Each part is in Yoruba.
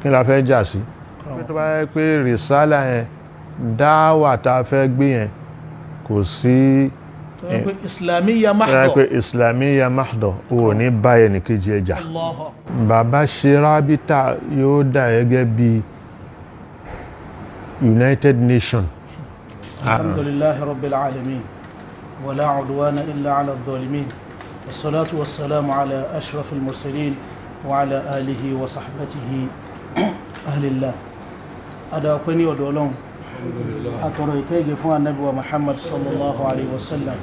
kí la fẹ́ jà sí tó bá yẹ pé rìsálà yẹn dáwà tá a fẹ́ gbé yẹn kò sí islamiyya mahdo o ní bá ẹnìkejì ẹjà bàbá ṣe rábítà yóò dà gẹ́gẹ́ bí United Nations. alhamdulillahi rabbil alamin wala udwana illa ala adh-dhalimin wassalatu wassalamu ala ashrafil mursalin wa ala alihi wa sahbatihi ahlillah adaqwa ni ọ̀dọ̀ Ọlọ́hun atọrọ ìkẹ́gẹ́ fún Ànábì wa Muhammad sallallahu alaihi wasallam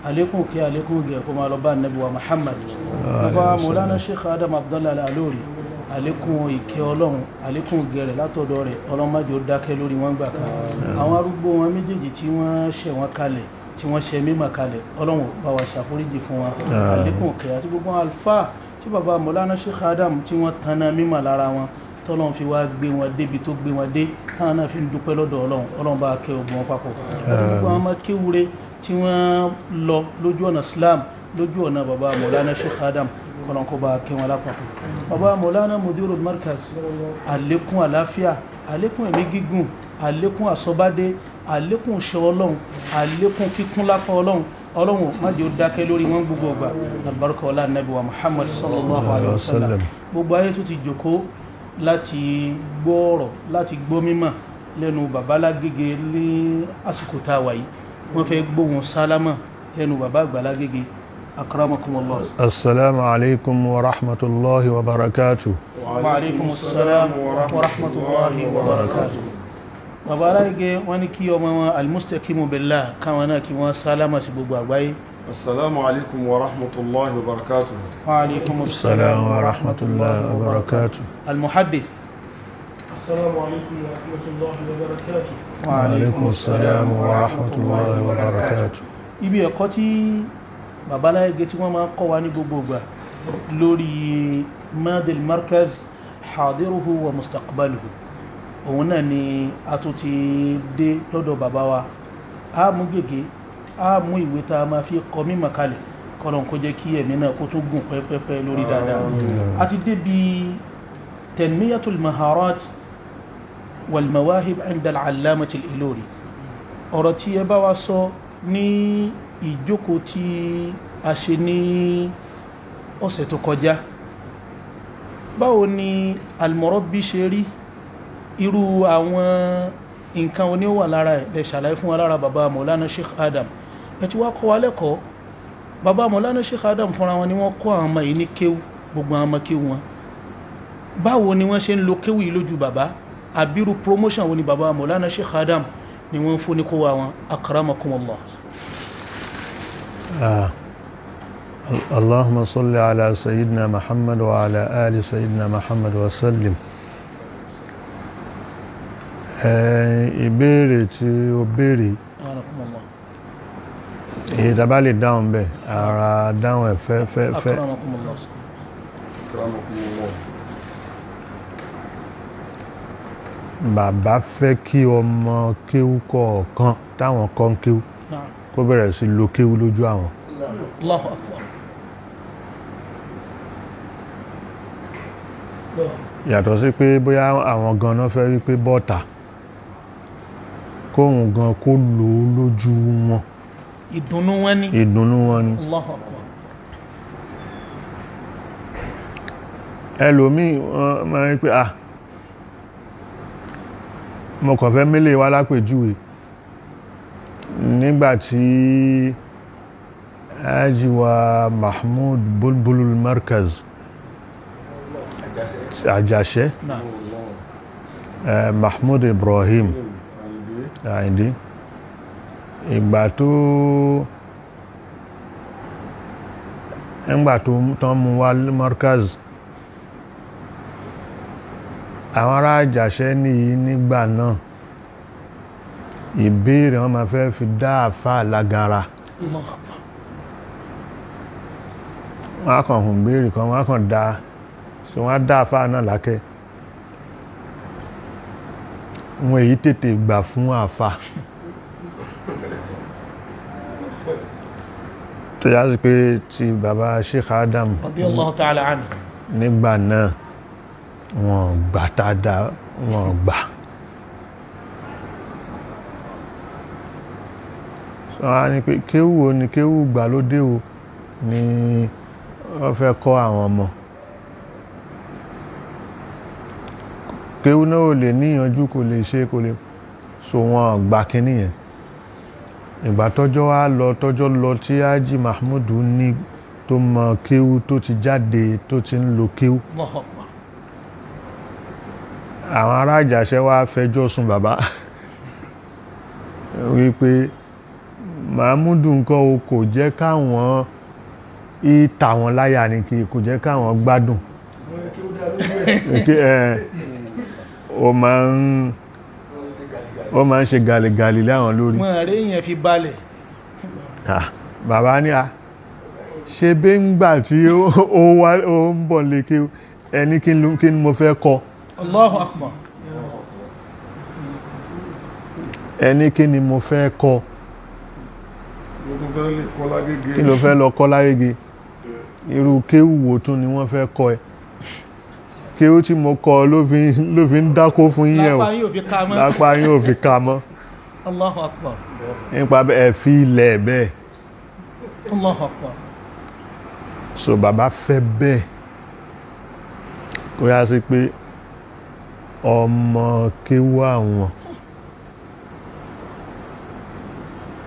alekun kí alekun gẹ̀ kó máa lọ bá Ànábì wa Muhammad bàbá Maulana Sheikh Adam Abdullah Al-Ilory alekun ìkẹ́ Ọlọ́hun alekun gẹ̀rẹ̀ látọ̀dọ̀ rẹ̀ Ọlọ́hun má jẹ́ ó dákẹ́ lórí wọn gbà kan àwọn arúgbó wọn méjèèjì tí wọ́n ṣẹ̀ wọ́n kalẹ̀ tí wọ́n ṣe mímọ̀ kalẹ̀ Ọlọ́hun bá wa ṣàforíjì fún wọn alekun kẹ́ àti gbogbo alfa tí bàbá Maulana Sheikh Adam tí wọ́n tanná mímọ̀ lára wọn tọ́lọ́run fi wá gbé wọn débi tó gbé wọn dé táwọn náà fi ń dúpẹ́ lọ́dọ̀ Ọlọ́run bá kẹ́ ogun wọn papọ̀ gbogbo àwọn ọmọ kéwúre tí wọ́n lọ lójú ọ̀nà Islam lójú ọ̀nà bàbá Maulana Sheikh Adam Ọlọ́run kó bá kẹ́ wọn lápapọ̀ bàbá Maulana Mudril Markaz àlékún àláfíà àlékún ẹ̀mí gígùn àlékún àsọbádé àlékún ṣe Ọlọ́run àlékún kíkún lápá Ọlọ́run má jẹ́ ó dákẹ́ lórí wọn gbogbo ọgbà albarka ọlá Ànábì wa Muhammad sallallahu alaihi wasallam gbogbo ayé tó ti jòkó láti gbọ́ ọ̀rọ̀ láti gbọ́ mímọ̀ lẹ́nu bàbá Lágége ní àsìkò tá a wà yìí wọ́n fẹ́ gbóhùn sálámà lẹ́nu bàbá àgbà Lágége akramakumullah. Assalamu alaikum wa rahmatullahi wa barakatuh. Wa alaikum assalam wa rahmatullahi wa barakatuh. Bàbá Lágége wọ́n ní kí ọmọ wọn al-mustaqimu billah káwọn náà kí wọ́n sálámà sí gbogbo àgbáyé. Assalamu alaikum wa rahmatullahi wa barakatuh. Wa alaikum Assalam wa rahmatullahi wa barakatuh. Al-muhaddith. Assalamu alaikum wa rahmatullahi wa barakatuh. Wa alaikum assalam wa rahmatullahi wa barakatuh. Ibi ẹ̀kọ́ tí bàbá Lágége tí wọ́n máa ń kọ́ wa ní gbogbo ìgbà lórí Madil Markaz hadiruhu wa mustaqbaluhu òun náà ni a tó ti dé lọ́dọ̀ bàbá wa a mú gègé a mú ìwé tá a máa fi kọ mímọ̀ kalẹ̀ kọ́lọ̀ kó jẹ́ kí ẹ̀mí náà kó tó gùn pẹ́pẹ́pẹ́ lórí dáadáa a ti débi tanmiyatul maharat wal mawahib inda al-allamati al-Ilory ọ̀rọ̀ tí ẹ bá wa sọ ní ìjókòó tí a ṣe ní ọ̀sẹ̀ tó kọjá báwo ni al-murabbi ṣe rí irú àwọn nǹkan oní wà lára ẹ̀ lè ṣàlàyé fún wa lára bàbá Maulana Sheikh Adam ẹ ti wá kọ́ wa lẹ́kọ̀ọ́ bàbá Maulana Sheikh Adam fúnra wọn ni wọ́n kọ́ àwọn ọmọ yìí ní kéwú gbogbo àwọn ọmọ kéwú wọn báwo ni wọ́n ṣe ń lo kéwú yìí lójú bàbá àbírú promotion wo ni bàbá Maulana Sheikh Adam ni wọ́n fún ní kó wa wọn akramakumullah. Allahumma salli ala sayyidina Muhammad wa ala ali sayyidina Muhammad wa sallim. Ìbéèrè tí ó béèrè èyí tàbá lè dáhùn bẹ́ ara dáhùn ẹ̀ fẹ́ bàbá fẹ́ kí ọmọ kéwú kọ̀ọ̀kan táwọn kan kéwú kó bẹ̀rẹ̀ sí lo kéwú lójú àwọn. Allahu Akbar. Yàtọ̀ sí pé bóyá àwọn gan-an fẹ́ rí pé bọ́ta kóhun gan kó lò ó lójú wọn. Ìdùnnú wọn ni. Ìdùnnú wọn ni. Allahu Akbar. Ẹlòmíì wọ́n máa ń pè mo kàn fẹ́ mélé wá lápèjúwe nígbàtí ajíwa Mahmud Bulbulul Markaz Àjàṣẹ́ Mahmud Ibrahim Àyìndé ìgbà tó tán mú wá Markaz àwọn ará Àjàṣẹ́ ní nígbà náà ìbéèrè wọn máa fẹ́ fi dá àfá lágara wọ́n á kàn hùn béèrè kan wọ́n á kàn dá so wọ́n á dá àfá náà lákẹ́ wọn èyí tètè gbà fún àfá tó yá sí pé ti bàbá Sheikh Adam radiyallahu ta'ala anhu nígbà náà wọn gbà dáadáa, wọn gbà. So a ní pé kéwú o ní kéwú gbàlódé o ni wọ́n fẹ́ kọ́ àwọn ọmọ. Kéwú náà ò lè níyànjú, kò lè ṣe, kò lè, so wọn gbà kíní yẹn. Ìgbà tọ́jọ́ lọ tí Hájì Mahmud ní tó mọ kéwú, tó ti jáde, tó ti ń lo kéwú. Àwọn ará Ìjàṣẹ́ wá fẹjọ́ sùn bàbá wípé Mahmud nǹkan o kò jẹ́ káwọn ìta wọn láyà ní kí kò jẹ́ káwọn gbádùn. Ó máa ń ṣe gàlìgàlì láwọn lórí. Wọ́n rí èèyàn fi balẹ̀. Bàbá ní ṣe bí ń gbà tí ó ń bọ̀ lé kí ẹni kí ni mo fẹ́ kọ́. Allahu Akbar. Ẹni kí ni mo fẹ́ kọ́. Kí ló fẹ́ lọ kọ́ lágége? Irú kéwú wo tún ni wọ́n fẹ́ kọ́ ẹ? Kéwú tí mo kọ́ ló fi ń dákó fún yín o. Lápá yín ò fi ká mọ́. Allahu Akbar. Nípa ẹ fi ilẹ̀ bẹ́ẹ̀. Allahu Akbar. So bàbá fẹ́ bẹ́ẹ̀ kó yá sí pé ọmọ kéwú àwọn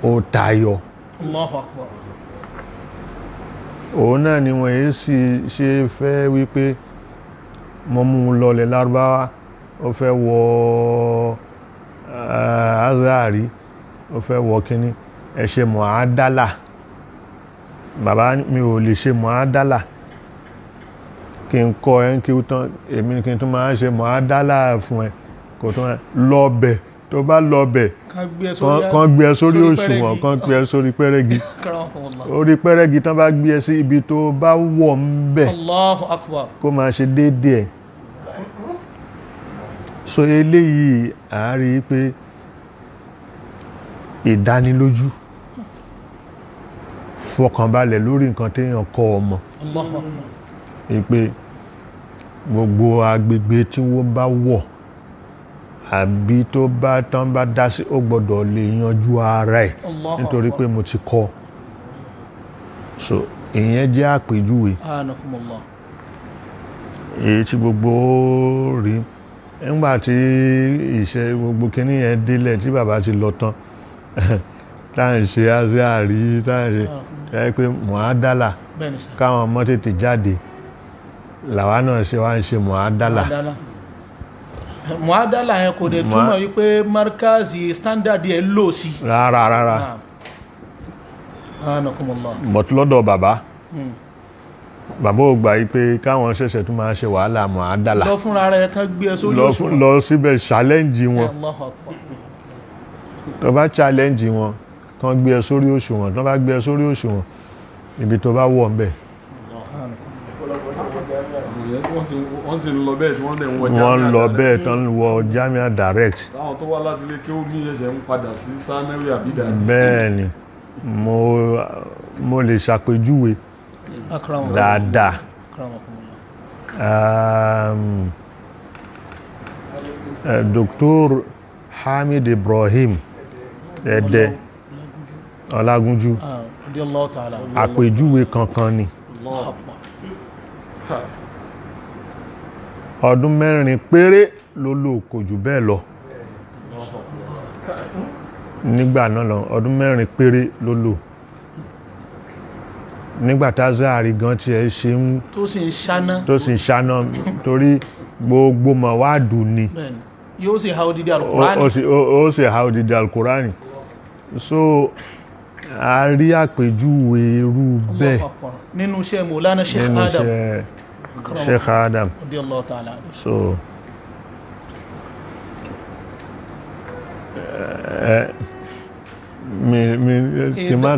ó tayọ. Allahu Akbar. Òun náà ni wọ́n yìí sì ṣe fẹ́ wípé mo mú un lọlẹ̀ Lárúbáwá, ó fẹ́ wọ Azhari, ó fẹ́ wọ kíní, ẹ ṣe mu'adala. Bàbá mi ò lè ṣe mu'adala kí n kọ́ ẹ ń kí ó tán, èmi kí n tún máa ṣe mu'adala fún ẹ kò tún lọ́bẹ̀ tó bá lọ́bẹ̀ kan gbé ẹ sórí òṣùwọ̀n, kan gbé ẹ sórí pẹ́rẹ́gì. Orí pẹ́rẹ́gì tán bá gbé ẹ sí ibi tó bá wọ̀ ń bẹ̀. Allahu Akbar. Kó máa ṣe déédéé ẹ̀. So eléyìí a rí pé ìdánilójú, fọkànbalẹ̀ lórí nǹkan téèyàn kọ́ ọmọ. Allahu Akbar. Wípé gbogbo agbègbè tí wọ́n bá wọ̀ àbí tó bá tán bá dá sí ó gbọ́dọ̀ lè yanjú ara ẹ̀ nítorí pé mo ti kọ́. So ìyẹn jẹ́ àpèjúwe èyí tí gbogbo rí nígbàtí ìṣe gbogbo kíní yẹn délẹ̀ tí bàbá ti lọ tán táà ń ṣe Azhari, táà ń ṣe pé mu'adala káwọn ọmọ tètè jáde, làwa náà ṣe wá ń ṣe mu'adala. Mu'adala yẹn kò dẹ̀ túmọ̀ wípé Markaz standard yẹn lò sí. Rárá. But lọ́dọ̀ bàbá ò gbà yí pé káwọn ṣẹ̀ṣẹ̀ tún máa ṣe wàhálà mu'adala. Lọ fúnra rẹ̀ kan gbé ẹ sórí òṣùwọ̀n. Lọ síbẹ̀ challenge wọn. Tó bá challenge wọn kan gbé ẹ sórí òṣùwọ̀n, tó bá gbé ẹ sórí òṣùwọ̀n ibi tó bá wọ̀ ń bẹ̀. Wọ́n sì lọ bẹ́ẹ̀ tí wọ́n dẹ̀ ń wọ Jamia. Wọ́n lọ bẹ́ẹ̀ tán wọ Jamia direct. Táwọn tó wá láti ilé kí ó ní ẹ̀ṣẹ̀ ń padà sí Sanawi àbídà. Bẹ́ẹ̀ni, mo lè ṣàpèjúwe dáadáa. Dr. Hamid Ibrahim Ẹdẹ Ọlágúnjú, àpèjúwe kankan ni. Ọdún 4 péré ló lò, kò jù bẹ́ẹ̀ lọ. Nígbà náà lọ, ọdún 4 péré ló lò. Nígbàtí Azhari gan tí ẹ ṣe ń tó sì ń ṣáná torí gbogbo mọ̀wádù ni. Yóò sì ha odidi Al-Qur'ani. Ó sì ha odidi Al-Qur'ani. So a rí àpèjúwe irú bẹ́ẹ̀ nínú iṣẹ́ Maulana Sheikh Adam. Sheikh Adam. So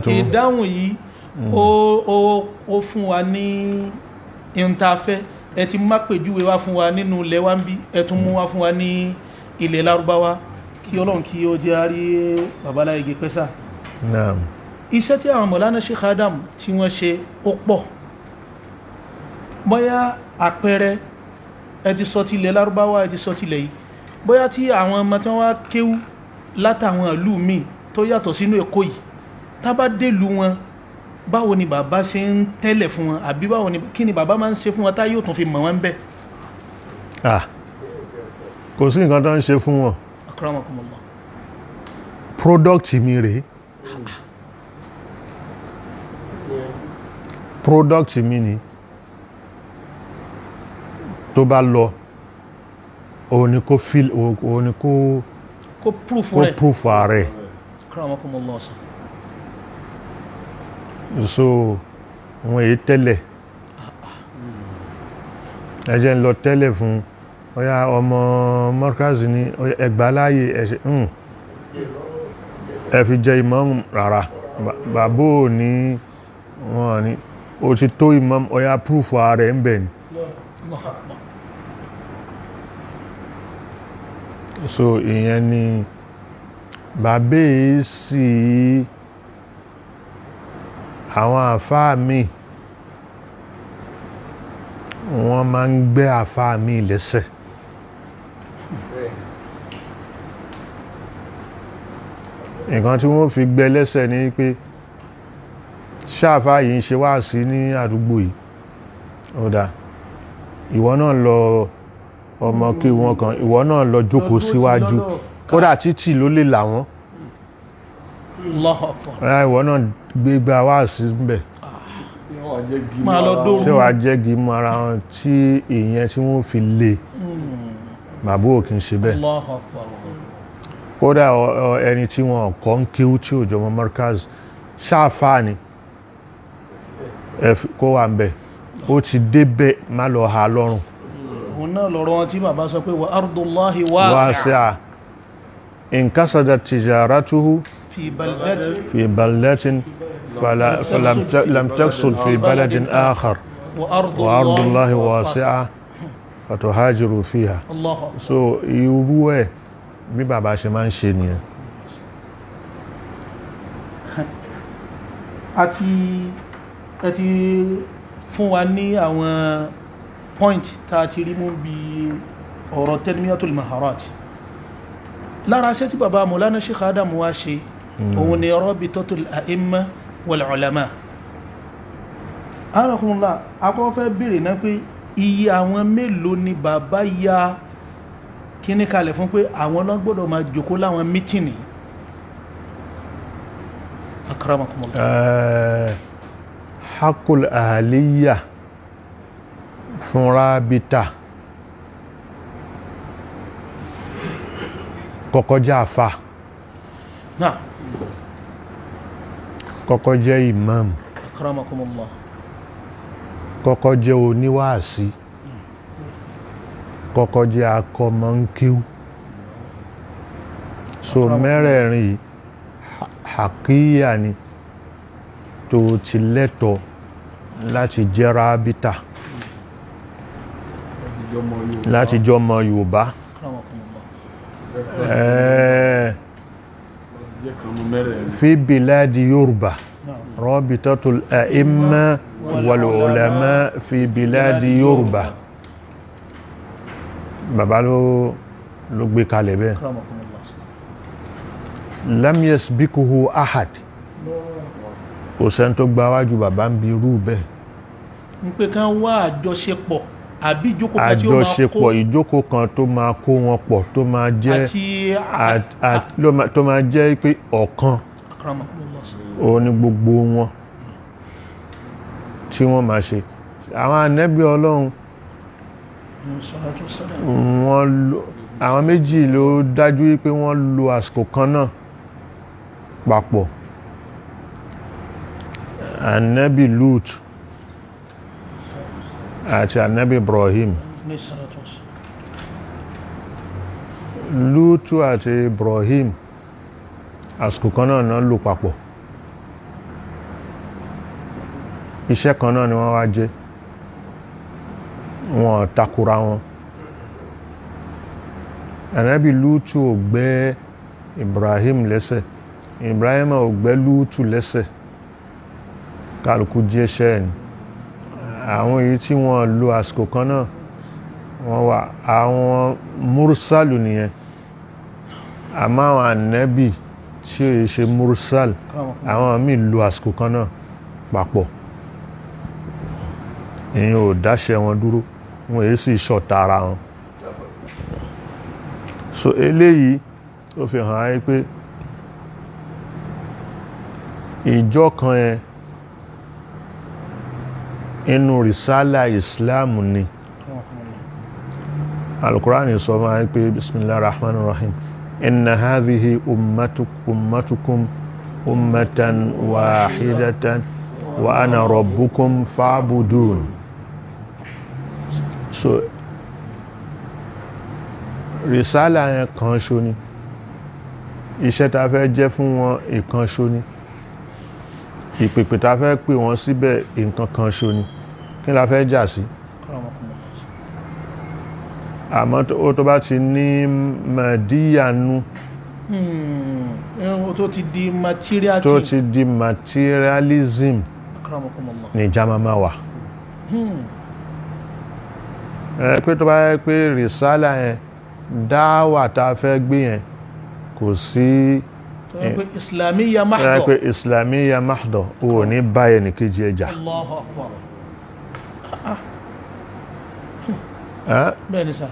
ìdáhùn yìí ó fún wa ní ìntafẹ́, ẹ ti má pèjúwe wá fún wa nínú ilẹ̀ wa ń bí, ẹ tún mú wá fún wa ní ilẹ̀ Lárúbáwá, kí Ọlọ́run kí ó jẹ́ àrí babaláyé pẹ́sà. Naam. Iṣẹ́ tí àwọn Maulana Sheikh Adam tí wọ́n ṣe ó pọ̀. Bóyá àpẹẹrẹ ẹ ti sọ ti ilẹ̀ Lárúbáwá, ẹ ti sọ ti ilẹ̀ yìí, bóyá tí àwọn ọmọ tí wọ́n wá kéwú látàwọn ìlú míì tó yàtọ̀ sínú Èkó yìí tá bá délùú wọn, báwo ni bàbá ṣe ń tẹ́lẹ̀ fún wọn, àbí báwo ni kí ni bàbá máa ń ṣe fún wọn tá yóò tún fi mọ̀ wọ́n bẹ́ẹ̀? Kò sí nǹkan tó ń ṣe fún wọn. Akramakumullah. Product mi rèé, product mi ni tó bá lọ òun ni kó feel, òun ni kó proof rẹ̀. proof ààrẹ. Akramakumullah. So wọn èyí tẹ́lẹ̀, ẹjẹ́ ń lọ tẹ́lẹ̀ fún ọya ọmọ Markaz ní ẹgbà láyé ẹ̀ṣẹ̀ ẹ fi jẹ imam rárá, bàbá ò ní wọn ní ó ti tó imam, ọya proof ààrẹ ń bẹ̀ ni. So ìyẹn ni bàbá yìí sí àwọn àfáà mi, wọ́n máa ń gbé àfáà mi lẹ́sẹ̀. Nǹkan tí wọ́n fi gbé lẹ́sẹ̀ ni pé ṣáàfáà yìí ń ṣe wáàsí ní àdúgbò yìí, ó dáa, ìwọ náà lọ ọmọ kí wọn kan, ìwọ náà lọ jókòó síwájú, kódà títì ló lè là wọ́n. Allahu Akbar. Ìwọ náà gbégbá wáàsí ń bẹ̀. Ṣé wàá jẹ́gi mọ́ ara wọn tí ìyẹn tí wọ́n fi lè bàbá ò kí ń ṣe bẹ́ẹ̀. Allahu Akbar. Kódà ẹni tí wọ́n kọ́ ń kíw tí ò jọmọ Markaz ṣáàfáà ni kó wà ń bẹ̀, ó ti débẹ̀, má lọ ha lọ́rùn. Òun náà lọ́rọ̀ wọn tí bàbá sọ pé wa ardullahi wasi'a. In kasadat tijaratuhu fi baldatin في بلدة فلم تقصد في بلد آخر وأرض الله واسعة فتهاجروا فيها. So irú ẹ̀ bí bàbá ṣe máa ń ṣe nìyẹn. ẹ ti fún wa ní àwọn point tá a ti rí mú bí ọ̀rọ̀ tanmiyatul maharat. Lára iṣẹ́ tí bàbá Mawlana Sheikh Adam wá ṣe òun ni rabitatul a'imma wal ulama. Arákùnrinlá akọ́ fẹ́ bèèrè náà pé iye àwọn mélòó ni bàbá ya kíní kalẹ̀ fún pé àwọn náà gbọ́dọ̀ máa jòkó láwọn mítìnì? Akramakumullah. Hakul ahaliya fún rabita kọ́kọ́ jẹ́ àfà, kọ́kọ́ jẹ́ imam, akramakumullah, kọ́kọ́ jẹ́ oníwàásí, kọ́kọ́ jẹ́ akọmọnkíw. So mẹ́rẹ̀ẹ̀rin hakiya ni tó ti lẹ́tọ̀ láti jẹ́ rábítà, láti jọ mọ Yorùbá. في بلاد يربى رابطة الأئمة والعلماء في بلاد يربى. bàbá ló gbé kalẹ̀ bẹ́ẹ̀. lam yasbikuhu ahad, kò sẹ́ni tó gba wájú bàbá ń bi irú bẹ́ẹ̀. ń pé kán wá àjọṣepọ̀ àbí ìjókòó kan tí ó máa kó àjọṣepọ̀, ìjókòó kan tó máa kó wọn pọ̀, tó máa jẹ́ tó máa jẹ́ pé ọ̀kan òun ni gbogbo wọn tí wọ́n máa ṣe. Àwọn ànábì Ọlọ́run àwọn méjì ló dájú pé wọ́n lo àsìkò kan náà papọ̀. Ànábì Lut àti ànábì Ibrahim. Lutu àti Ibrahim àsìkò kan náà lò papọ̀, iṣẹ́ kan náà ni wọ́n wá jẹ́, wọn takura wọn. Ànábì Lutu ò gbẹ́ Ibrahim lẹ́sẹ̀, Ibrahim ò gbẹ́ Lutu lẹ́sẹ̀, kálukú jẹ́ iṣẹ́ ẹ̀ ni. Àwọn èyí tí wọ́n lo àsìkò kan náà wọ́n wà àwọn mursalu nìyẹn àmọ́ àwọn ànábì tí ó yẹ ṣe mursal àwọn míì lo àsìkò kan náà papọ̀ ìyẹn ò dáṣẹ́ wọn dúró wọn èyí sì ṣọ̀tá ara wọn so eléyìí ó fi hàn áyé pé ìjọ kan yẹn inú risala islam ni al-Qur'an sọ fún áyé pé bismillahir rahmanir rahim inna hadhihi ummatukum ummatan wahidatan wa ana rabbukum fa'budun so risala yẹn kan ṣo ni iṣẹ́ ta fẹ́ jẹ́ fún wọn ìkan ṣo ni ìpèpè ta fẹ́ pè wọ́n síbẹ̀ nǹkan kan ṣo ni kí la fẹ́ jà sí àmọ́ tó bá ti ní màdíyànú tó ti di materialism tó ti di materialism ní jamama wà pé tó bá yẹ pé risala yẹn dáwà ta fẹ́ gbé yẹn kò sí islamiyya mahdo pé islamiyya mahdo o ní báyẹ̀ ní kejì ẹjà Allahu akbar bẹ́ẹ̀ni sá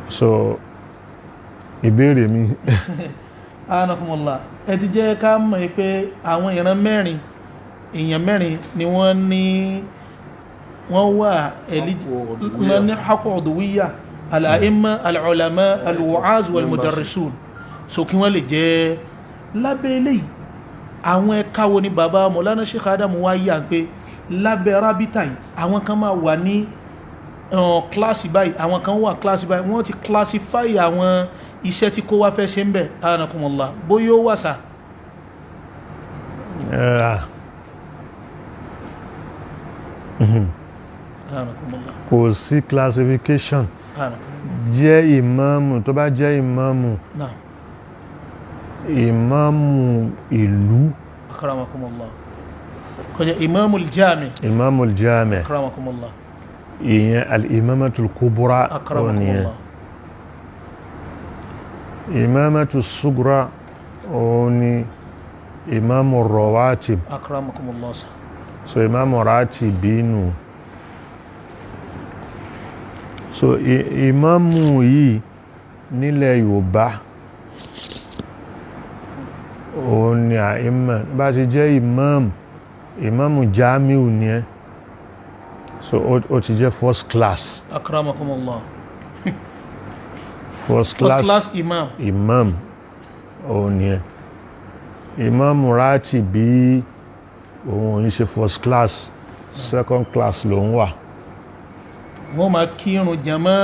so ìbéèrè mi anakumullah ẹ ti jẹ́ ká mọ̀ pé àwọn ìran mẹ́rin èèyàn mẹ́rin ni wọ́n wà ní haqqu udwiyya al-a'imma al-ulama al-wa'az wal-mudarrisun so kí wọ́n lè jẹ́ lábẹ́ eléyìí àwọn ẹ̀ka wo ni bàbá Mọ̀lánà Sheikh Adam wá yà pé lábẹ́ rábítà yìí àwọn kan máa wà ní kíláàsì báyìí àwọn kan wà kíláàsì báyìí wọ́n ti classify àwọn iṣẹ́ tí kó wá fẹ́ ṣe ń bẹ̀ anakumullah bóyá ó wà sá kò sí classification jẹ́ ìmáàmù tó bá jẹ́ ìmáàmù ìmáàmù ìlú akramakumullah kò jẹ́ ìmáàmul jami ìmáàmul jami akramakumullah ìyẹn al-imamatul kubra akramakumullah imamatul sugra òní ìmáàmù rawatib akramakumullah so ìmáàmù ratibinu so ìmáàmù yìí nílẹ̀ Yorùbá òun ni àìmọ̀ bá ti jẹ́ ìmáàmù jamiu ní ẹ́ so ó ti jẹ́ first class akramakumullah first class imam òun ni ẹ́ ìmáàmù ratibi òun ń ṣe first class second class ló ń wà wọ́n máa kírun jàmá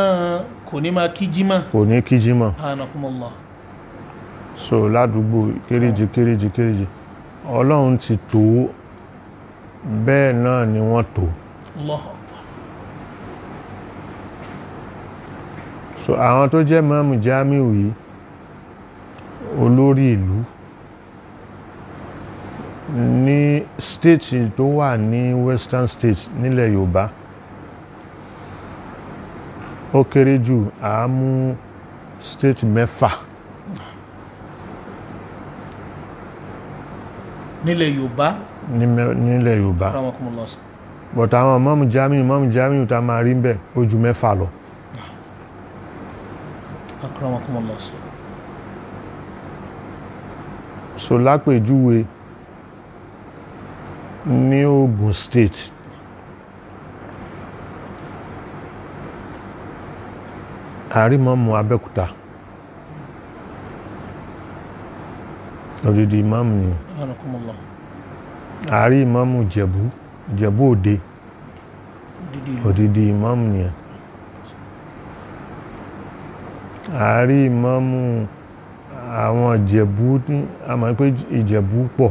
kò ní máa kí jímọ̀ kò ní kí jímọ̀ anakumullah so ládùúgbò kéréjì Ọlọ́run ti tó bẹ́ẹ̀ náà ni wọ́n tó Allahu so àwọn tó jẹ́ mọ́mù jamiu yìí olórí ìlú ní state tó wà ní western state nílẹ̀ Yorùbá ó kéré jù àámú state mẹ́fà nílẹ̀ Yorùbá nílẹ̀ Yorùbá akramakumullah but àwọn mọ́mù jamiu ta máa rí ń bẹ̀ ó ju mẹ́fà lọ akramakumullah so lápèjúwe ní Ògùn state àrímọ́mù Abẹ́òkúta odidi ìmáàmù ni anakumullah àrí ìmáàmù Jẹ̀bú Òde odidi ìmáàmù ni àrí ìmáàmù àwọn Ìjẹ̀bú a máa pé Ìjẹ̀bú pọ̀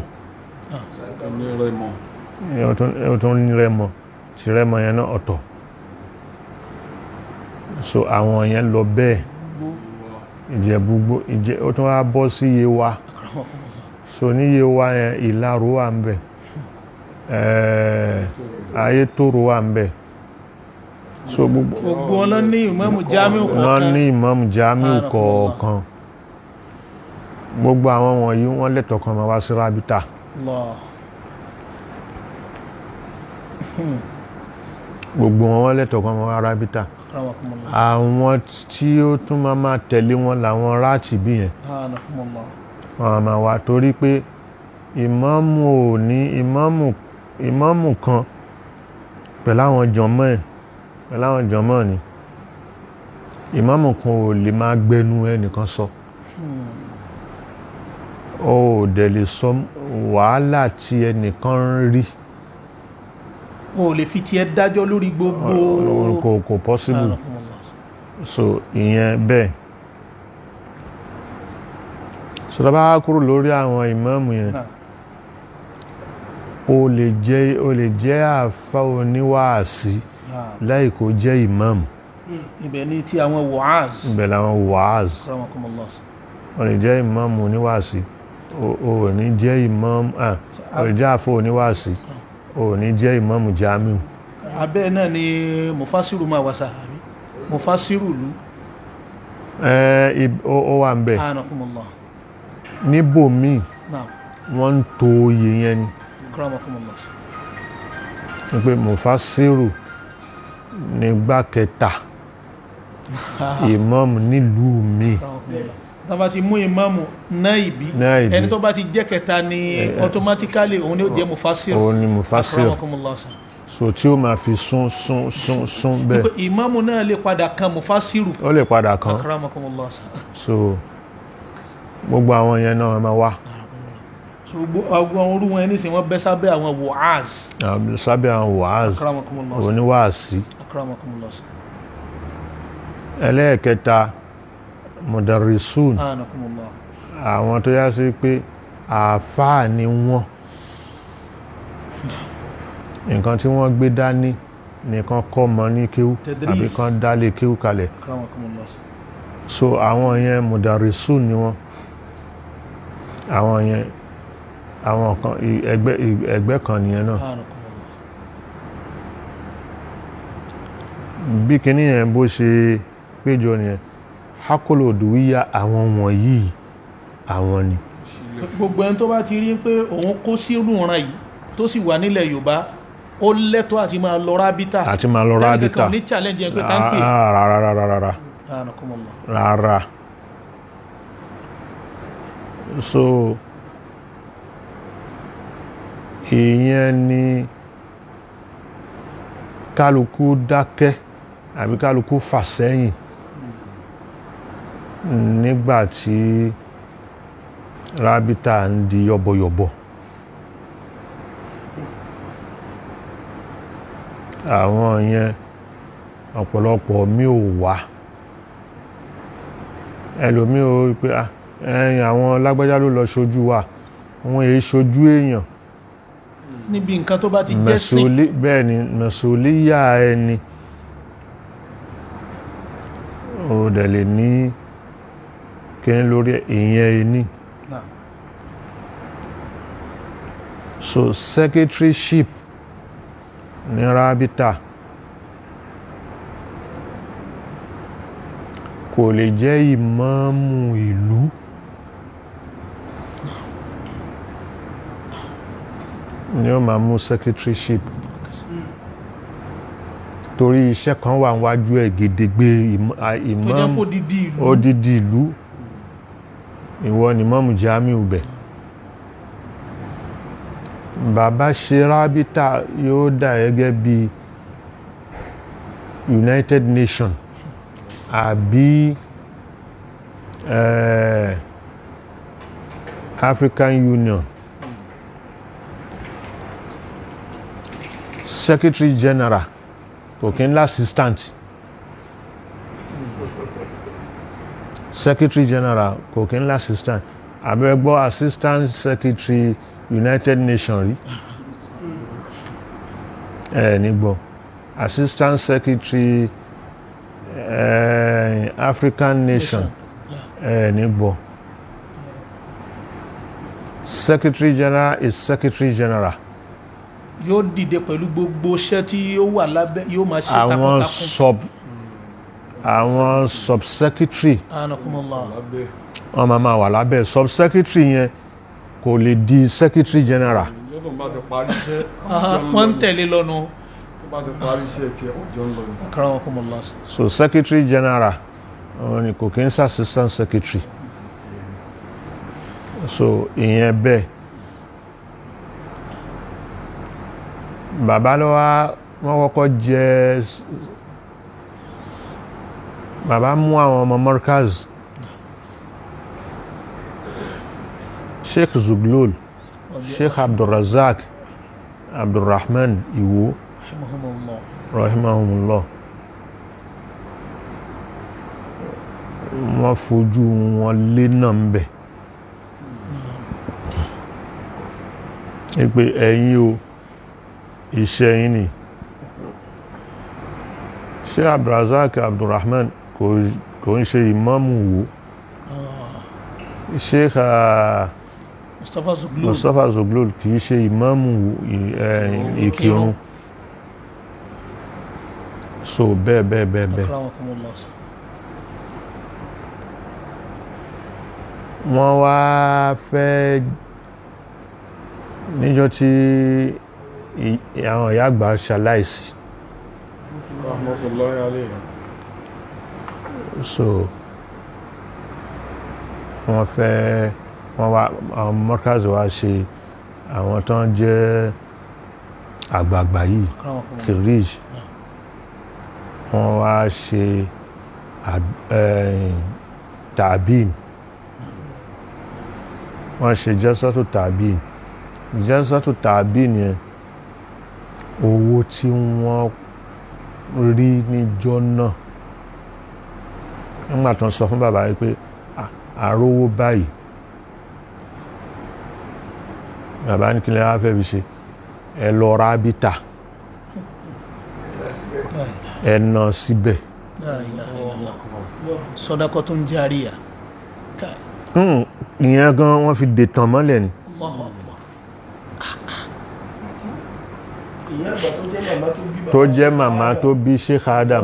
ọ̀tún ní Rẹ́mọ tí Rẹ́mọ yẹn náà ọ̀tọ̀ so àwọn yẹn lọ bẹ́ẹ̀ Ìjẹ̀bú ó tún wá bọ́ sí Yewa so ní Yewa yẹn Ìlaró wà ń bẹ̀ Ayétòrò wà ń bẹ̀ so gbogbo wọn lọ ní ìmáàmù jámíù wọ́n kọ̀ọ̀kan ní ìmáàmù jámíù kọ̀ọ̀kan gbogbo àwọn wọ̀nyí wọ́n lẹ́tọ̀ọ́ kan máa wá sí rábítà Allah. gbogbo wọn lẹ́tọ̀ọ́ kan máa wá rábítà Akramakumullah. àwọn tí ó tún máa tẹ̀lé wọn làwọn ráàtì bí yẹn Subhanallah. wọ́n máa wá torí pé ìmáàmù ò ní ìmáàmù kan pẹ̀lú àwọn jọmọ́ ni ìmáàmù kan ò lè máa gbẹnu ẹnìkan sọ ó dẹ̀ lè sọ wàhálà tí ẹnìkan ń rí o lè fi tiẹ̀ dájọ́ lórí gbogbo kò possible Subhanallah. so ìyẹn bẹ́ẹ̀ so tá bá kúrò lórí àwọn ìmáàmù yẹn o lè jẹ́ àfá oníwàásí láì kó jẹ́ ìmáàmù ibẹ̀ ni tí àwọn wàáz ibẹ̀ làwọn wàáz Akramakumullah. o lè jẹ́ ìmáàmù oníwàásí o ní jẹ́ ìmáàmù o lè jẹ́ àfá oníwàásí o ní jẹ́ ìmáàmù jámíù abẹ́ náà ni mufasiru máa wá sáà mufasiru lu ó wà ń bẹ̀ Akramakumullah. níbòmíì Naam. wọ́n ń to oyè yẹn ni Akramakumullah. pé mufasiru nígbà kẹta ìmáàmù nílùú mi tá bá ti mú ìmáàmù náìbí ẹni tó bá ti jẹ́ kẹta ni automatically òun ni ó jẹ́ mufasiru òun ni mufasiru Akramakumullah. so tí ó máa fi sún bẹ́ẹ̀ ìmáàmù náà lè padà kan mufasiru ó lè padà kan Akramakumullah. so gbogbo àwọn yẹn náà máa wá so àwọn orú wọn ní sí wọ́n bẹ́ sábẹ́ àwọn wàáz sábẹ́ àwọn wàáz Akramakumullah. oníwàásí Akramakumullah. ẹlẹ́ẹ̀kẹta mudarrisun Akramakumullah. àwọn tó yá sí pé àáfàá ni wọ́n nǹkan tí wọ́n gbé dání nìkan kọ́ mọ ní kéwú Tadris. àbí kan dálé kéwú kalẹ̀ Akramakumullah. so àwọn yẹn mudarrisun ni wọ́n àwọn yẹn àwọn kan ẹgbẹ́ kan nìyẹn náà Akramakumullah. bí kíní yẹn bó ṣe péjọ nìyẹn hákòlò òdùwíyá àwọn wọ̀nyí àwọn ni gbogbo ẹni tó bá ti rí pé òun kó sírù ìran yìí tó sì wà nílẹ̀ Yorùbá ó lẹ́tọ̀ọ́ àti máa lọ rábítà àti máa lọ rábítà tẹ́lẹ̀kẹ́kẹ́ ní challenge ẹ̀ pé ká ń pè rárá Akramakumullah. rárá so ìyẹn ni kálukú dákẹ́ àbí kálukú fà sẹ́yìn nígbàtí rábítà ń di yọ̀bọ̀yọ̀bọ̀ àwọn yẹn ọ̀pọ̀lọpọ̀ mi ò wá ẹlòmí ò rí pé ẹ̀yìn àwọn lágbájá ló lọ ṣojú wa wọ́n èé ṣojú èèyàn níbi nǹkan tó bá ti jẹ́ sí bẹ́ẹ̀ ni mẹ̀sùlíyà ẹni ò dẹ̀ lè ní kíní lórí ìyẹn ẹni Náà. so secretaryship ní rábítà kò lè jẹ́ ìmáàmù ìlú ni ó máa mú secretaryship torí iṣẹ́ kan wà níwájú ẹ̀ gèdègbè ìmáàmù odidi ìlú ìwọ ni ìmáàmù Jamiu bẹ̀ bàbá ṣe rábítà yóò dà gẹ́gẹ́ bí United Nations àbí African Union Secretary General kò kí ń l'assistant Secretary General kò kí ń l'assistant àbẹ́gbọ́ Assistant Secretary United Nations rí nígbọ́ Assistant Secretary African Nation nígbọ́ Secretary General is Secretary General yóò dìde pẹ̀lú gbogbo iṣẹ́ tí ó wà lábẹ́ yóò máa ṣe takuntakun. àwọn subsecretary anakumullah wọ́n máa wà lábẹ́ subsecretary yẹn kò lè di secretary general. lọ́dún bá ti parí iṣẹ́ wọ́n ń tẹ̀lé lọ́nu. tó bá ti parí iṣẹ́ tí ọjọ́ ń lọ ni. akramakumullah. So secretary general ni kò kí ń ṣe assistant secretary. So ìyẹn bẹ́ẹ̀ bàbá ló wá wọ́n kọ́kọ́ jẹ́ bàbá mú àwọn ọmọ Markaz Sheikh Zuglul, Sheikh Abdulrazak, Abdulrahman Iwo rahimahumullah wọ́n fojú wọn lé náà ń bẹ̀ pé ẹ̀yin o iṣẹ́ yín ni. Sheikh Abdulrazak Abdulrahman kò ń ṣe ìmáàmù Ìwó. Sheikh Mustapha Zuglul kì í ṣe ìmáàmù Ìkìrun. So bẹ́ẹ̀ wọ́n wá fẹ́ níjọ́ tí àwọn ìyá àgbà ṣaláìsí. So wọ́n wá àwọn Markaz wá ṣe àwọn tó ń jẹ́ àgbààgbà yìí kirij wọ́n wá ṣe tàbíìn wọ́n ṣe jẹ́sọ́tù tàbíìn jẹ́sọ́tù tàbíìn yẹn owó tí wọ́n rí níjọ́ náà nígbà tó ń sọ fún bàbá yìí pé àrówó báyìí bàbá ní kí lè wá fẹ́ fi ṣe ẹ lọ ra ábítà ẹ nà síbẹ̀. Sadaqatun jariyah. ìyẹn gan wọ́n fi dètàn mọ́lẹ̀ ni. tó jẹ́ màmá tó bí Sheikh Adam.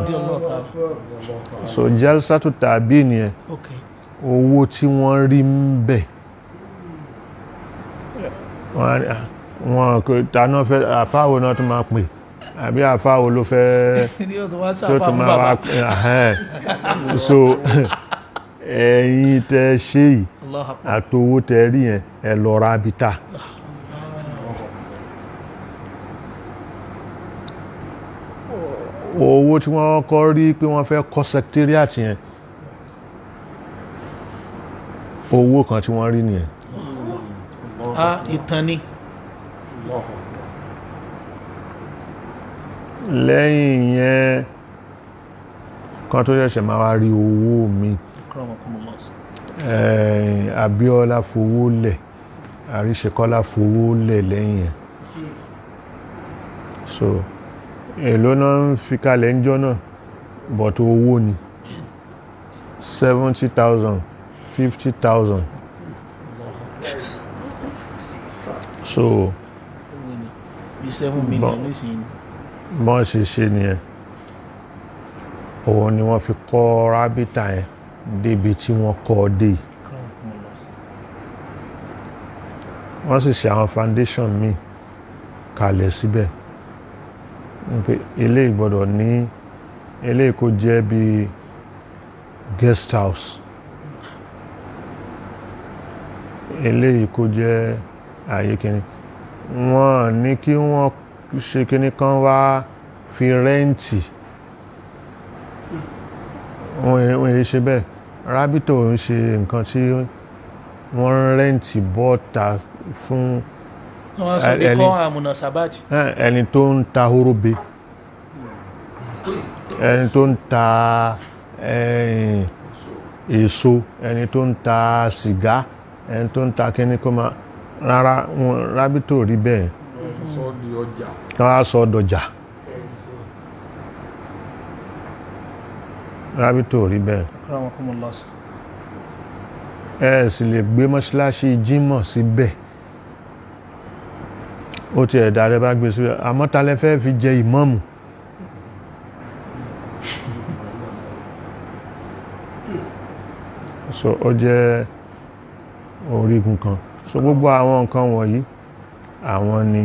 So jalsatu tàbí nìyẹn owó tí wọ́n rí ń bẹ̀ wọn kò tàná fẹ́ àfáwò náà tó máa pè àbí àfáwò ló fẹ́ tó tó máa wá so ẹ̀yin tẹ́ ṣe yìí àtowó tẹ́ rí yẹn ẹ lọ ra ábítà. owó tí wọ́n kọ́ rí pé wọ́n fẹ́ kọ́ secretariat yẹn owó kan tí wọ́n rí nìyẹn. ìtàn ni. lẹ́yìn yẹn kan tó ṣẹ̀ṣẹ̀ máa wá rí owó mi Abíọ́lá fowó lẹ̀ Àríṣekọ́lá fowó lẹ̀ lẹ́yìn yẹn. So èló náà ń fi kalẹ̀ ń jọ náà but owó ni 70,000 50,000. So bí 7 million nísìnyí. bọ́n ṣe ṣe nìyẹn òun ni wọ́n fi kọ́ rábítà yẹn débi tí wọ́n kọ́ dé. wọ́n sì ṣe àwọn foundation míì kalẹ̀ síbẹ̀ pé ilé ìgbọ́dọ̀ ní ilé kó jẹ́ bí guest house ilé kó jẹ́ ààyè kìíní wọ́n ní kí wọ́n ṣe kíní kan wá fi rẹ́ǹtì wọ́n yìí ṣe bẹ́ẹ̀ rábítò ń ṣe nǹkan tí wọ́n rẹ́ǹtì bọ́ta fún ẹni tó ń ta horobe ẹni tó ń ta èso ẹni tó ń ta sìgá ẹni tó ń ta kíní kó máa rárá rábítò rí bẹ́ẹ̀ kan á sọ dọjà rábítò rí bẹ́ẹ̀ ẹ sì lè gbé mọ́ṣáláṣí jímọ̀ síbẹ̀ ó ti ẹ̀dà rẹ bá gbé sí àmọ́ ta lẹ fẹ́ fi jẹ ìmáàmù so ó jẹ́ orígun kan so gbogbo àwọn nǹkan wọ̀nyí àwọn ni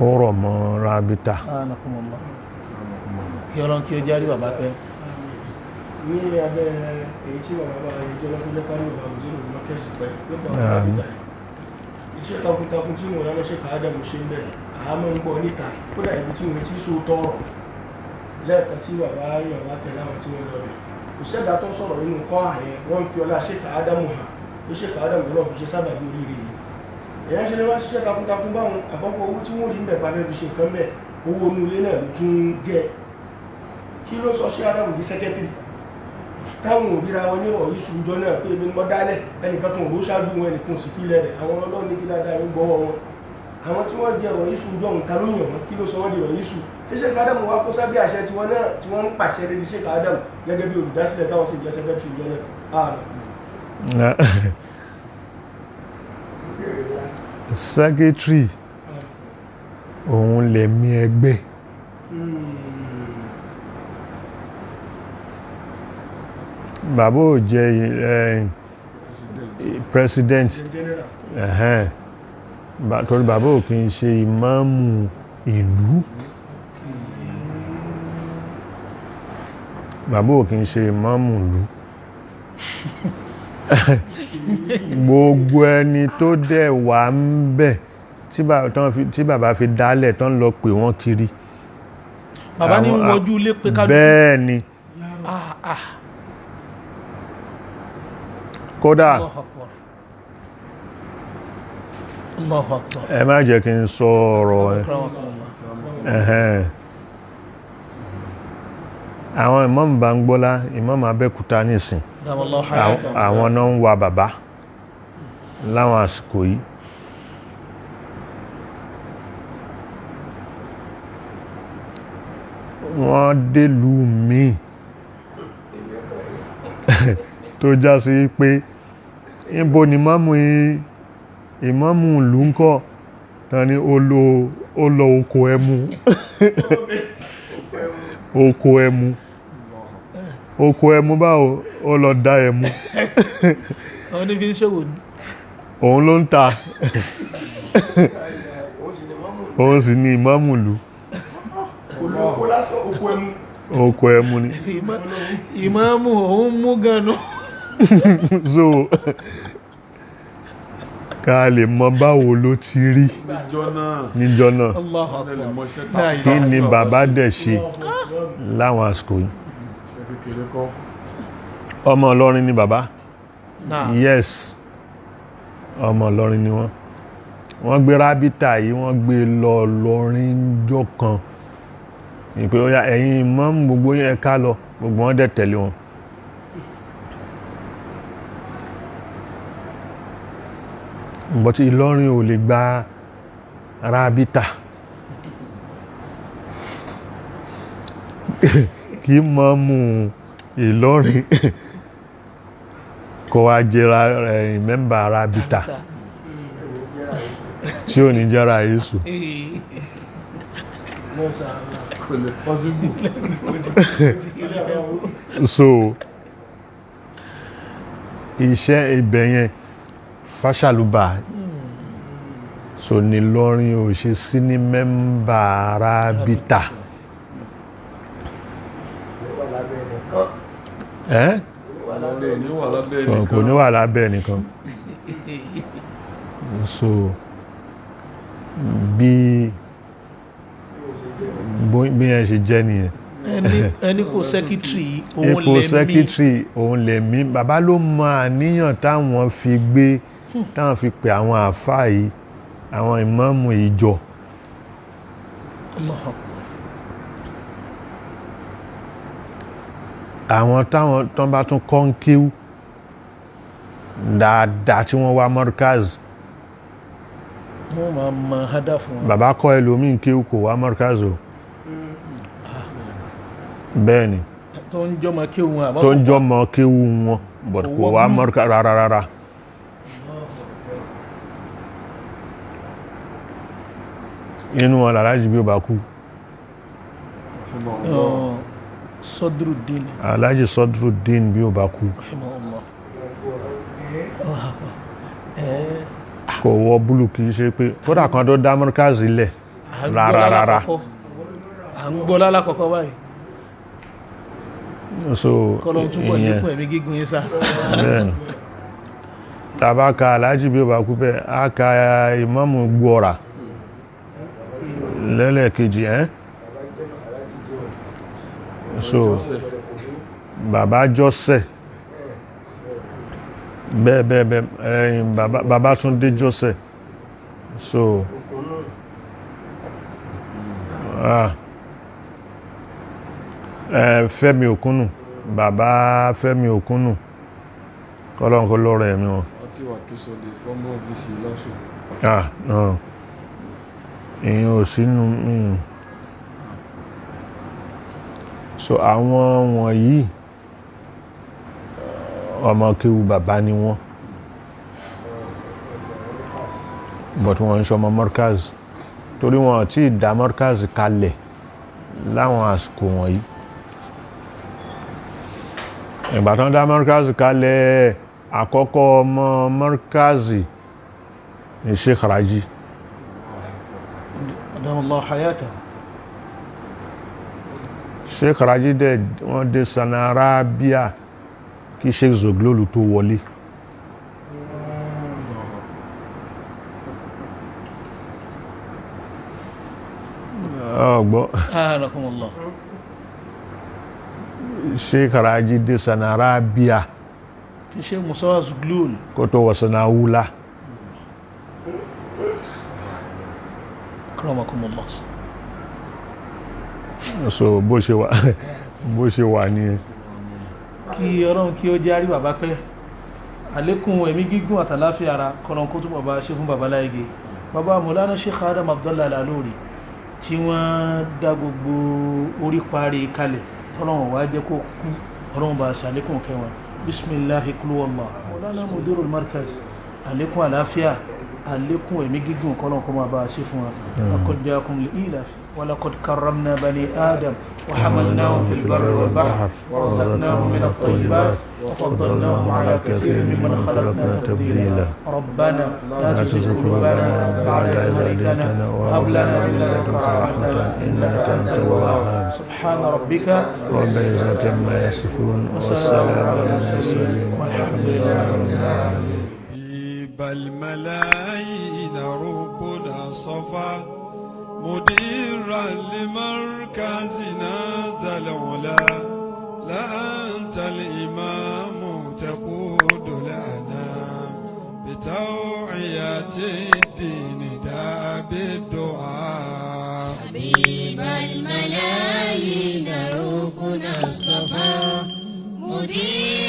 ó rọ̀ mọ́ rábítà. kí ọlọ́run kí ó járí bàbá pẹ́. ní abẹ́ èyí tí wọ́n bá ìjọ lọ́kúnjẹ́ kárí bàbá òjòrò Markaz pẹ́ nípa rábítà iṣẹ́ takuntakun tí wọ́n ránṣẹ́ Sheikh Adamu ṣe ń bẹ̀ àmọ́ ń bọ̀ níta kódà ibi tí wọ́n ti so tọrọ lẹ́ẹ̀kan tí bàbá yàn wá tẹ̀lé àwọn tí wọ́n lọ bẹ̀ kò sẹ́dá tó sọ̀rọ̀ nínú kọ́ àyẹn wọ́n fi ọlá Sheikh Adamu hàn ní Sheikh Adamu náà fi ṣe sábàbí oríire yìí èyàn ṣe lè wá ṣiṣẹ́ takuntakun báwọn àkọ́kọ́ owó tí wọ́n rí ń bẹ̀ bá fẹ́ fi ṣe nǹkan bẹ̀ owó inú ilé náà ló tún jẹ́ kí ló sọ Sheikh Adamu di sẹ́kẹ́tìrì táwọn òbíra wọn ní ọ̀yí ṣùjọ náà pé ebi mọ́ dálẹ̀ ẹnìkan tó ń bó ṣáájú wọn ẹnìkan sì kílẹ̀ rẹ̀ àwọn ọlọ́run ní kí dáadáa ń gbọ́wọ́ wọn àwọn tí wọ́n jẹ́ ọ̀yí ṣùjọ ń ta ló yàn wọ́n kí ló sọ wọ́n di ọ̀yí ṣù Sheikh Adamu wá kó sábẹ́ àṣẹ tiwọn náà tí wọ́n ń pàṣẹ lórí Sheikh Adamu gẹ́gẹ́ bí olùdásílẹ̀ táwọn sì jẹ́ sẹ́kẹ́tìrì ìjọ náà. Secretary òun lẹ̀mí ẹgbẹ́ bàbá ò jẹ́ president torí bàbá ò kí ń ṣe ìmáàmù ìlú bàbá ò kí ń ṣe ìmáàmù ìlú gbogbo ẹni tó dẹ̀ wà ń bẹ̀ tí bàbá fi dálẹ̀ tán lọ pè wọ́n kiri bàbá ní wọ́jú lé pé ká bẹ́ẹ̀ ni kódà ẹ má jẹ́ kí n sọ ọ̀rọ̀ àwọn Imam Bangbọ́lá Imam Abẹ́òkúta nìsìn àwọn náà ń wa bàbá láwọn àsìkò yìí wọ́n délùú míì tó já sí pé níbo ni ìmáàmù ìlú ń kọ́ tán ni ó lọ oko ẹmu oko ẹmu oko ẹmu báwo ó lọ dá ẹmu àwọn ní fi ń ṣòwò ní òun ló ń ta òun sì ni ìmáàmù ìlú oko ẹmu ni ìmáàmù òun mú gan-an so ká lè mọ báwo ló ti rí níjọ́ náà kí ni bàbá dẹ̀ ṣe láwọn àsìkò yìí ọmọ Ìlọrin ni bàbá yes ọmọ Ìlọrin ni wọ́n gbé rábítà yìí wọ́n gbé lọ Ìlọrin jọ́ kan ìpé ó yá ẹ̀yin ìmáàmù gbogbo yẹn ká lọ gbogbo wọn dẹ̀ tẹ̀lé wọn but Ìlọrin ò lè gba rábítà kí ìmáàmù Ìlọrin kó wá jẹ́ mẹ́mbà rábítà tí ò ní jẹ́ra Yéṣù so iṣẹ́ ibẹ̀ yẹn fásàlùbà so ní Ìlọrin ò ṣe sí ní mẹ́mbà rábítà kò ní wà lábẹ́ nìkan so bí yẹn ṣe jẹ́ nìyẹn ẹni kò sẹ́kítírì òun lẹ̀mí bàbá ló mọ àníyàn táwọn fi gbé táwọn fi pè àwọn àfáà yìí àwọn ìmáàmù ìjọ àwọn táwọn tán bá tún kọ́ ń kíw dáadáa tí wọ́n wá Markaz wọ́n máa mọ hádà fún wọn bàbá kọ́ ẹlòmíì kíw kò wá Markaz o bẹ́ẹ̀ ni tó ń jọmọ kíw wọn tó ń jọmọ kíw wọn but kò wá Markaz rárá inú wọn làlájì bí ó bá kú Sadruddin alájì Sadruddin bí ó bá kú kò wọ búlù kìí ṣe pé kódà kan tó dá Markaz ilẹ̀ rárá à ń gbọ́ lálákọ̀ọ́kọ́ báyìí so kọ́lọ́n túnbọ̀ lékún ẹ̀mí gígùn yín sá tàbá ka alájì bí ó bá kú bẹ́ẹ̀ á ka ìmáàmù gbọ́ra lẹ́lẹ́kejì so bàbá Jọ́sẹ̀ bẹ́ẹ̀ bàbá Túndé Jọ́sẹ̀ so Fẹ́mi Òkúnnù bàbá Fẹ́mi Òkúnnù kọ́lọ́n kó lọ́rọ̀ ẹ̀mí wọn no ìyẹn ò sínú so àwọn wọ̀nyí ọmọ kéwú bàbá ni wọ́n but wọ́n ń ṣọmọ Markaz torí wọn tí dá Markaz kalẹ̀ láwọn àsìkò wọ̀nyí ìgbà tán dá Markaz kalẹ̀ àkọ́kọ́ ọmọ Markaz ni Sheikh Raji adamallahu hayatahu Sheikh Raji dẹ̀ wọ́n dé Sana Arabia kí Sheikh Zoglolu tó wọlé ọgbọ́ Sheikh Raji dé Sana Arabia kí Sheikh Musa Zoglolu kó tó wọ Sana Wula akramakumullah so bó ṣe wà ní kí Ọlọ́run kí ó jẹ́ àrí bàbá pẹ́ àlékún ẹ̀mí gígùn àtàláfíà ara kọ́lọ́n kó tó bàbá ṣe fún bàbá láìgé bàbá Mawlana Sheikh Habeebullah El-Ilory tí wọ́n dá gbogbo orí parí kalẹ̀ tọ́lọ́run wá jẹ́ kó kú Ọlọ́run bá ṣàlékún kẹwọn bismillahi kul huwallah Mawlana Mudril Markaz àlékún àláfíà àlékún ẹ̀mí gígùn kọ́lọ́n kó máa bá ṣe fún wa laqad ja'akum li-ilafi ولقد كرمنا بني آدم وحملناهم في البر والبحر ورزقناهم من الطيبات وفضلناهم على كثير ممن خلقنا تفضيلا ربنا لا تزغ قلوبنا بعد إذ هديتنا وهب لنا من لدنك رحمة إنك أنت الوهاب سبحان ربك رب العزة عما يصفون والسلام على المرسلين والحمد لله رب العالمين بل ملايين ربنا صفا مديرا لمركزنا ذا العلا لا أنت الإمام تقود لنا بتوعية الدين دا بالدعاء حبيب الملايين ركن الصفا مدير